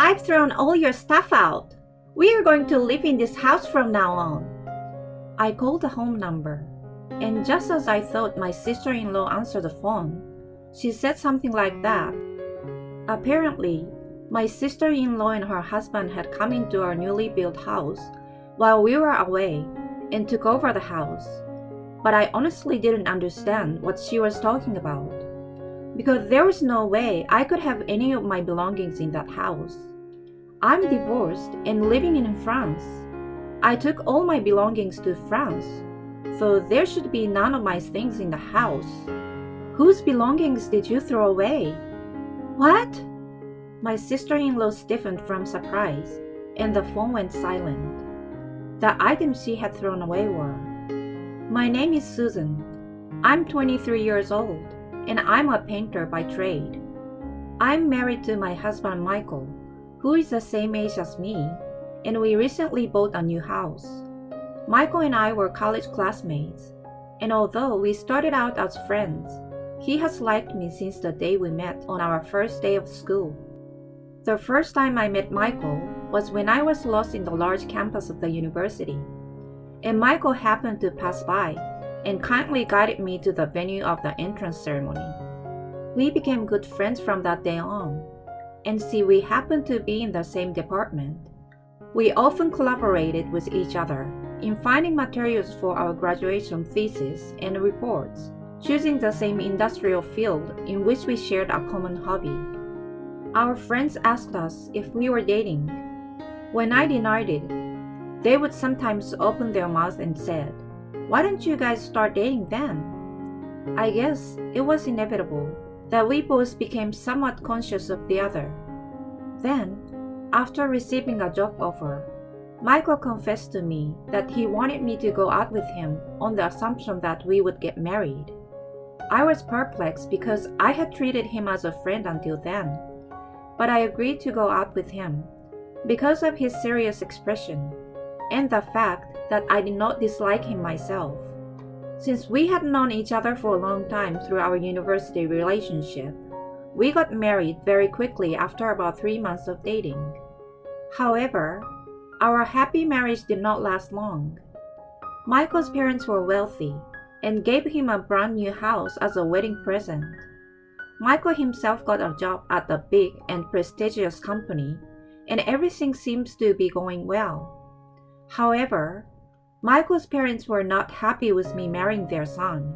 I've thrown all your stuff out. We are going to live in this house from now on. I called the home number, and just as I thought my sister-in-law answered the phone, she said something like that. Apparently, my sister-in-law and her husband had come into our newly built house while we were away and took over the house. But I honestly didn't understand what she was talking about, because there was no way I could have any of my belongings in that house. I'm divorced and living in France. I took all my belongings to France, so there should be none of my things in the house. Whose belongings did you throw away? What? My sister-in-law stiffened from surprise, and the phone went silent. The items she had thrown away were: my name is Susan. I'm 23 years old, and I'm a painter by trade. I'm married to my husband Michael, who is the same age as me, and we recently bought a new house. Michael and I were college classmates, and although we started out as friends, he has liked me since the day we met on our first day of school. The first time I met Michael was when I was lost in the large campus of the university, and Michael happened to pass by and kindly guided me to the venue of the entrance ceremony. We became good friends from that day on, and see, we happened to be in the same department. We often collaborated with each other in finding materials for our graduation thesis and reports, choosing the same industrial field in which we shared a common hobby. Our friends asked us if we were dating. When I denied it, they would sometimes open their mouths and said, "Why don't you guys start dating then?" I guess it was inevitable that we both became somewhat conscious of the other. Then, after receiving a job offer, Michael confessed to me that he wanted me to go out with him on the assumption that we would get married. I was perplexed because I had treated him as a friend until then, but I agreed to go out with him because of his serious expression and the fact that I did not dislike him myself. Since we had known each other for a long time through our university relationship, we got married very quickly after about 3 months of dating. However, our happy marriage did not last long. Michael's parents were wealthy and gave him a brand new house as a wedding present. Michael himself got a job at a big and prestigious company, and everything seems to be going well. However, Michael's parents were not happy with me marrying their son.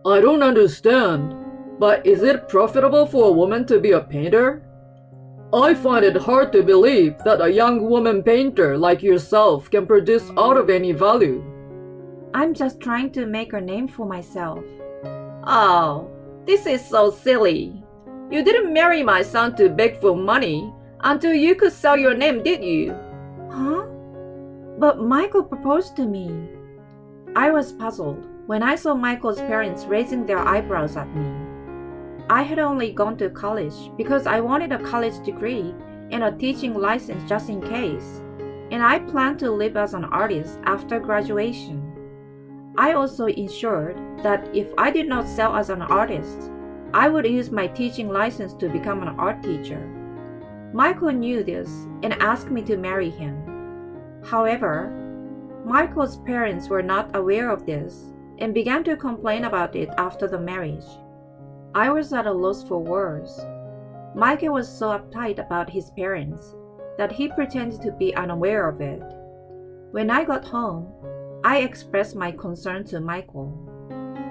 I don't understand, but is it profitable for a woman to be a painter? I find it hard to believe that a young woman painter like yourself can produce out of any value. I'm just trying to make a name for myself. Oh, this is so silly. You didn't marry my son to beg for money until you could sell your name, did you? Huh? But Michael proposed to me. I was puzzled when I saw Michael's parents raising their eyebrows at me. I had only gone to college because I wanted a college degree and a teaching license just in case, and I planned to live as an artist after graduation. I also ensured that if I did not sell as an artist, I would use my teaching license to become an art teacher. Michael knew this and asked me to marry him. However, Michael's parents were not aware of this and began to complain about it after the marriage. I was at a loss for words. Michael was so uptight about his parents that he pretended to be unaware of it. When I got home, I expressed my concern to Michael.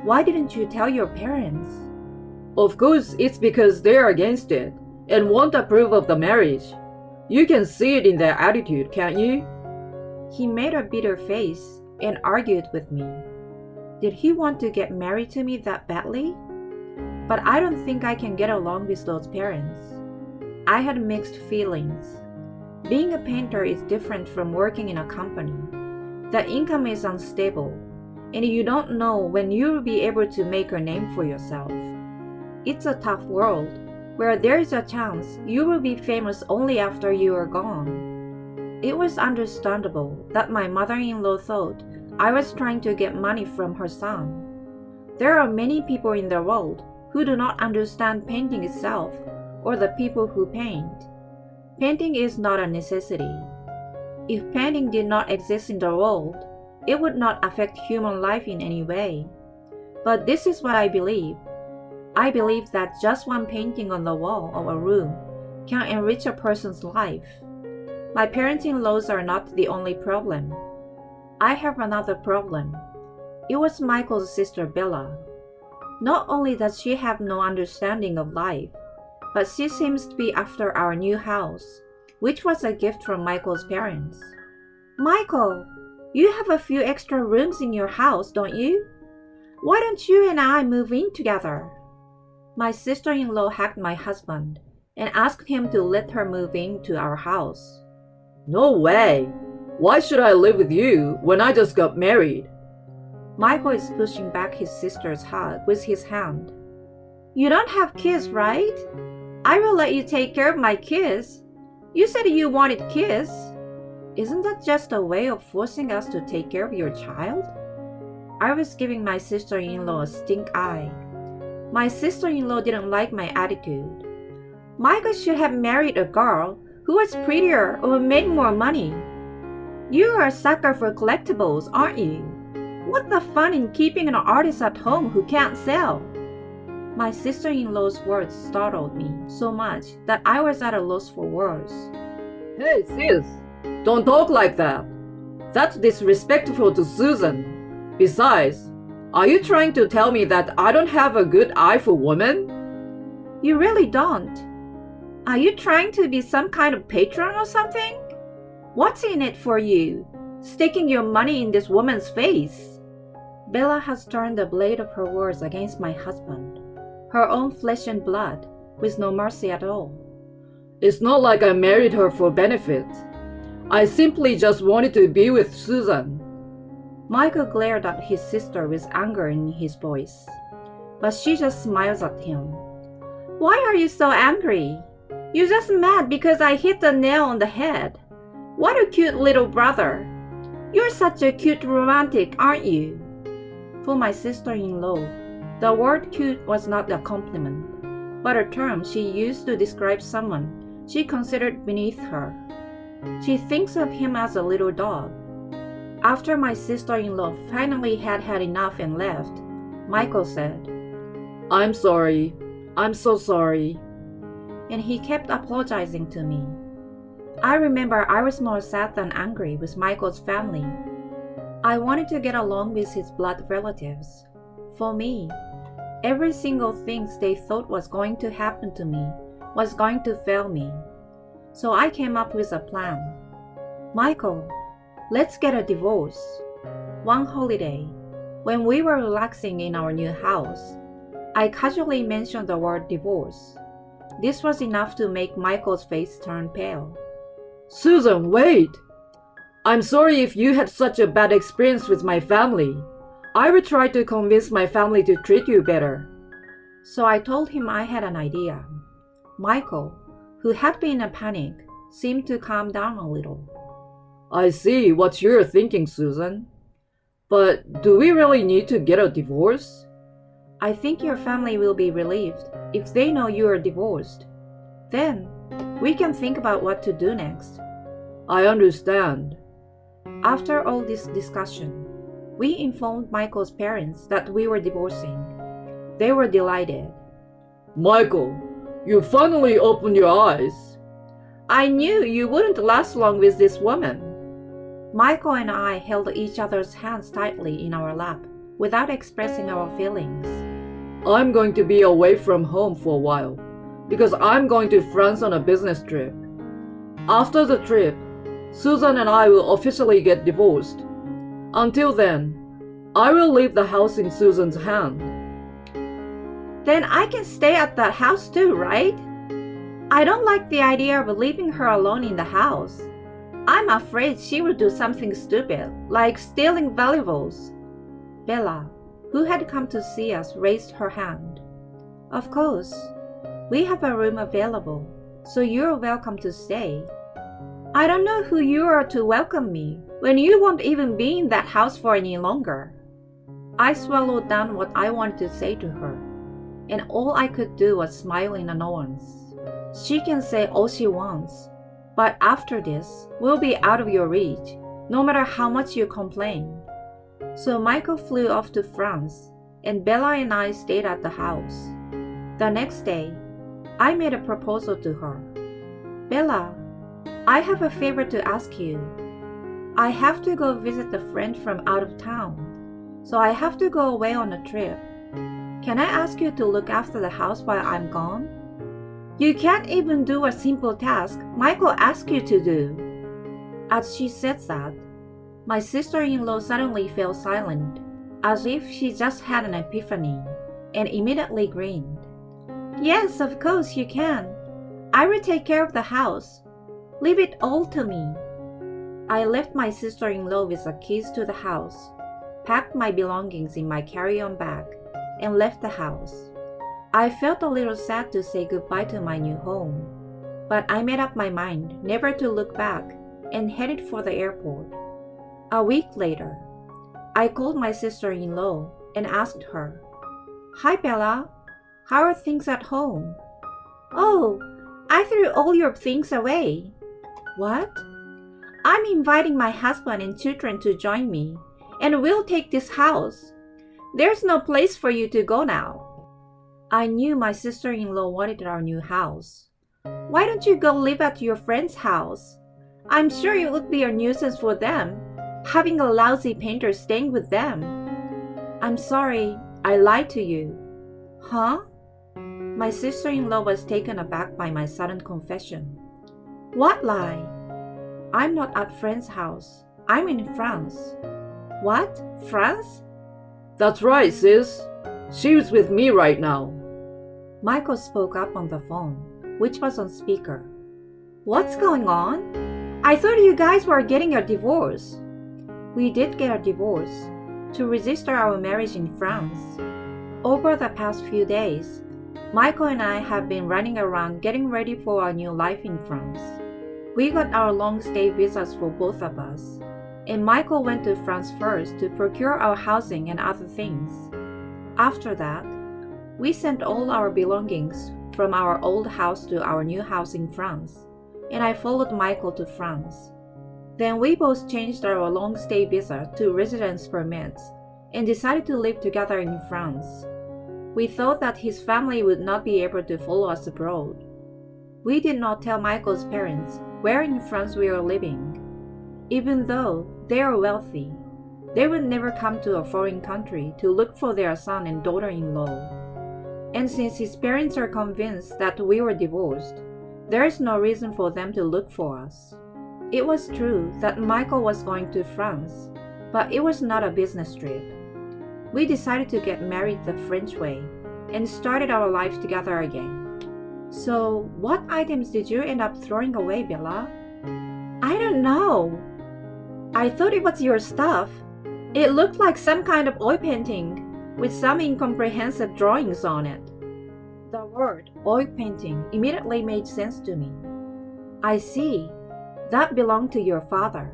"Why didn't you tell your parents?" Of course, it's because they're against it and won't approve of the marriage. You can see it in their attitude, can't you? He made a bitter face and argued with me. Did he want to get married to me that badly? But I don't think I can get along with those parents. I had mixed feelings. Being a painter is different from working in a company. The income is unstable, and you don't know when you will be able to make a name for yourself. It's a tough world, where there is a chance you will be famous only after you are gone. It was understandable that my mother-in-law thought I was trying to get money from her son. There are many people in the world who do not understand painting itself or the people who paint. Painting is not a necessity. If painting did not exist in the world, it would not affect human life in any way. But this is what I believe. I believe that just one painting on the wall of a room can enrich a person's life. My parents-in-laws are not the only problem. I have another problem. It was Michael's sister Bella. Not only does she have no understanding of life, but she seems to be after our new house, which was a gift from Michael's parents. Michael, you have a few extra rooms in your house, don't you? Why don't you and I move in together? My sister-in-law hugged my husband and asked him to let her move into our house. No way! Why should I live with you when I just got married? Michael is pushing back his sister's hug with his hand. You don't have kids, right? I will let you take care of my kids. You said you wanted kids. Isn't that just a way of forcing us to take care of your child? I was giving my sister-in-law a stink eye. My sister-in-law didn't like my attitude. Michael should have married a girl who was prettier or made more money. You are a sucker for collectibles, aren't you? What the fun in keeping an artist at home who can't sell? My sister-in-law's words startled me so much that I was at a loss for words. Hey sis, don't talk like that. That's disrespectful to Susan. Besides, are you trying to tell me that I don't have a good eye for women? You really don't. Are you trying to be some kind of patron or something? What's in it for you, sticking your money in this woman's face? Bella has turned the blade of her words against my husband, her own flesh and blood, with no mercy at all. It's not like I married her for benefits. I simply just wanted to be with Susan. Michael glared at his sister with anger in his voice, but she just smiles at him. Why are you so angry? You're just mad because I hit the nail on the head. What a cute little brother. You're such a cute romantic, aren't you? For my sister-in-law, the word cute was not a compliment, but a term she used to describe someone she considered beneath her. She thinks of him as a little dog. After my sister-in-law finally had had enough and left, Michael said, I'm sorry. I'm so sorry. And he kept apologizing to me. I remember I was more sad than angry with Michael's family. I wanted to get along with his blood relatives. For me, every single thing they thought was going to happen to me was going to fail me. So I came up with a plan. Michael, let's get a divorce. One holiday, when we were relaxing in our new house, I casually mentioned the word divorce. This was enough to make Michael's face turn pale. Susan, wait! I'm sorry if you had such a bad experience with my family. I will try to convince my family to treat you better. So I told him I had an idea. Michael, who had been in a panic, seemed to calm down a little. I see what you're thinking, Susan. But do we really need to get a divorce? I think your family will be relieved if they know you are divorced. Then, we can think about what to do next. I understand. After all this discussion, we informed Michael's parents that we were divorcing. They were delighted. Michael, you finally opened your eyes. I knew you wouldn't last long with this woman. Michael and I held each other's hands tightly in our lap without expressing our feelings. I'm going to be away from home for a while because I'm going to France on a business trip. After the trip, Susan and I will officially get divorced. Until then, I will leave the house in Susan's hand. Then I can stay at that house too, right? I don't like the idea of leaving her alone in the house. I'm afraid she will do something stupid, like stealing valuables. Bella, who had come to see us, raised her hand. Of course, we have a room available, so you're welcome to stay. I don't know who you are to welcome me when you won't even be in that house for any longer. I swallowed down what I wanted to say to her, and all I could do was smile in annoyance. She can say all she wants, But after this, we'll be out of your reach, no matter how much you complain. So Michael flew off to France, and Bella and I stayed at the house. The next day, I made a proposal to her. Bella, I have a favor to ask you. I have to go visit a friend from out of town, so I have to go away on a trip. Can I ask you to look after the house while I'm gone? You can't even do a simple task Michael asked you to do. As she said that, my sister-in-law suddenly fell silent, as if she just had an epiphany, and immediately grinned. Yes, of course you can. I will take care of the house. Leave it all to me. I left my sister-in-law with the keys to the house, packed my belongings in my carry-on bag, and left the house. I felt a little sad to say goodbye to my new home, but I made up my mind never to look back and headed for the airport. A week later, I called my sister-in-law and asked her, Hi Bella, how are things at home? Oh, I threw all your things away. What? I'm inviting my husband and children to join me, and we'll take this house. There's no place for you to go now. I knew my sister-in-law wanted our new house. Why don't you go live at your friend's house? I'm sure it would be a nuisance for them, having a lousy painter staying with them. I'm sorry, I lied to you. Huh? My sister-in-law was taken aback by my sudden confession. What lie? I'm not at friend's house. I'm in France. What? France? That's right, sis. She's with me right now. Michael spoke up on the phone, which was on speaker. What's going on? I thought you guys were getting a divorce. We did get a divorce to register our marriage in France. Over the past few days, Michael and I have been running around getting ready for our new life in France. We got our long stay visas for both of us, and Michael went to France first to procure our housing and other things. After that, we sent all our belongings from our old house to our new house in France, and I followed Michael to France. Then we both changed our long stay visa to residence permits and decided to live together in France. We thought that his family would not be able to follow us abroad. We did not tell Michael's parents where in France we are living. Even though they are wealthy, they would never come to a foreign country to look for their son and daughter-in-law. And since his parents are convinced that we were divorced, there is no reason for them to look for us. It was true that Michael was going to France, but it was not a business trip. We decided to get married the French way and started our life together again. So, what items did you end up throwing away, Bella? I don't know. I thought it was your stuff. It looked like some kind of oil painting with some incomprehensible drawings on it. The word oil painting immediately made sense to me. I see. That belonged to your father.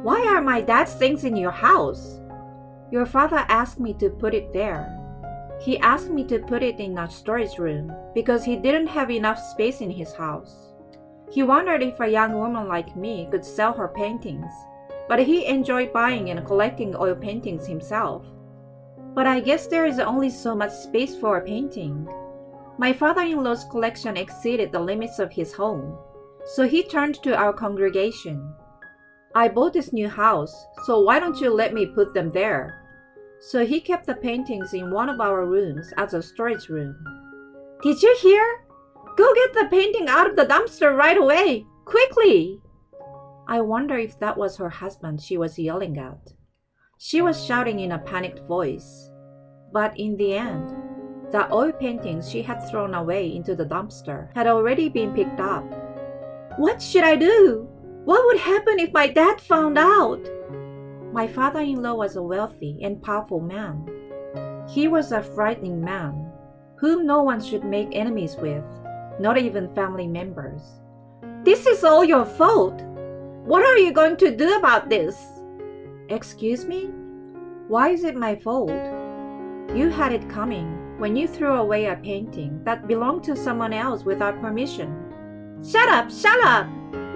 Why are my dad's things in your house? Your father asked me to put it there. He asked me to put it in a storage room because he didn't have enough space in his house. He wondered if a young woman like me could sell her paintings, but he enjoyed buying and collecting oil paintings himself. But I guess there is only so much space for a painting. My father-in-law's collection exceeded the limits of his home, so he turned to our congregation. I bought this new house, so why don't you let me put them there? So he kept the paintings in one of our rooms as a storage room. Did you hear? Go get the painting out of the dumpster right away! Quickly! I wonder if that was her husband she was yelling at. She was shouting in a panicked voice. But in the end, the oil paintings she had thrown away into the dumpster had already been picked up. What should I do? What would happen if my dad found out? My father-in-law was a wealthy and powerful man. He was a frightening man, whom no one should make enemies with, not even family members. This is all your fault. What are you going to do about this? Excuse me? Why is it my fault? You had it coming when you threw away a painting that belonged to someone else without permission. Shut up! Shut up!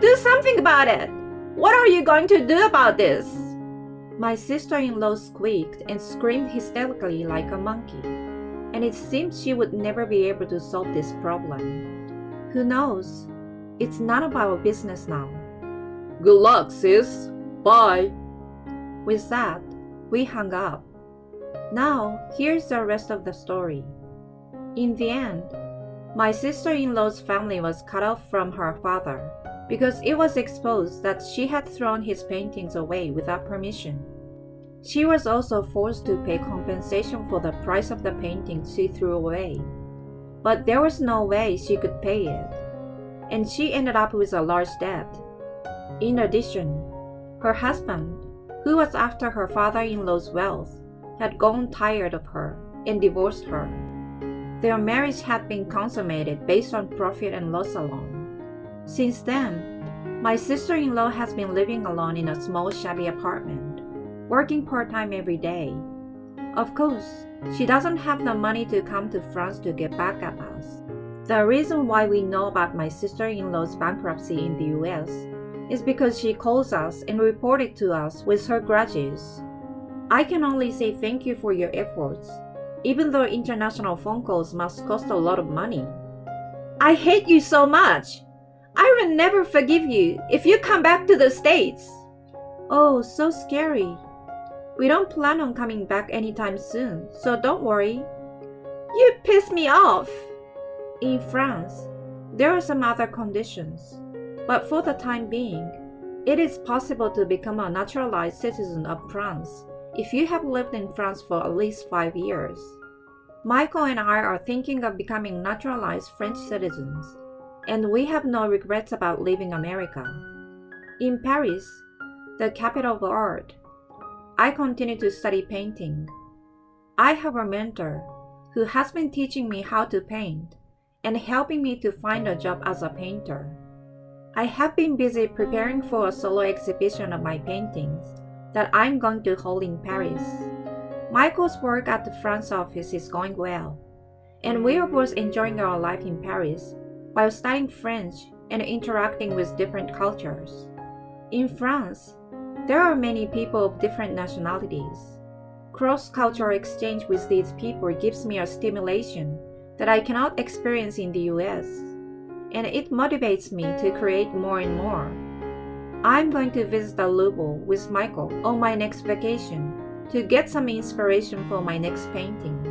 Do something about it! What are you going to do about this? My sister-in-law squeaked and screamed hysterically like a monkey, and it seemed she would never be able to solve this problem. Who knows? It's none of our business now. Good luck, sis. Bye. With that, we hung up. Now, here's the rest of the story. In the end, my sister-in-law's family was cut off from her father because it was exposed that she had thrown his paintings away without permission. She was also forced to pay compensation for the price of the paintings she threw away, but there was no way she could pay it, and she ended up with a large debt. In addition, her husband, who was after her father-in-law's wealth, had grown tired of her and divorced her. Their marriage had been consummated based on profit and loss alone. Since then, my sister-in-law has been living alone in a small shabby apartment, working part-time every day. Of course, she doesn't have the money to come to France to get back at us. The reason why we know about my sister-in-law's bankruptcy in the US is because she calls us and reported to us with her grudges. I can only say thank you for your efforts, even though international phone calls must cost a lot of money. I hate you so much! I will never forgive you if you come back to the States! Oh, so scary. We don't plan on coming back anytime soon, so don't worry. You piss me off! In France, there are some other conditions, but for the time being, it is possible to become a naturalized citizen of France if you have lived in France for at least 5 years. Michael and I are thinking of becoming naturalized French citizens, and we have no regrets about leaving America. In Paris, the capital of art, I continue to study painting. I have a mentor who has been teaching me how to paint and helping me to find a job as a painter. I have been busy preparing for a solo exhibition of my paintings that I'm going to hold in Paris. Michael's work at the France office is going well, and we are both enjoying our life in Paris while studying French and interacting with different cultures. In France, there are many people of different nationalities. Cross-cultural exchange with these people gives me a stimulation that I cannot experience in the US, and it motivates me to create more and more. I'm going to visit the Louvre with Michael on my next vacation to get some inspiration for my next painting.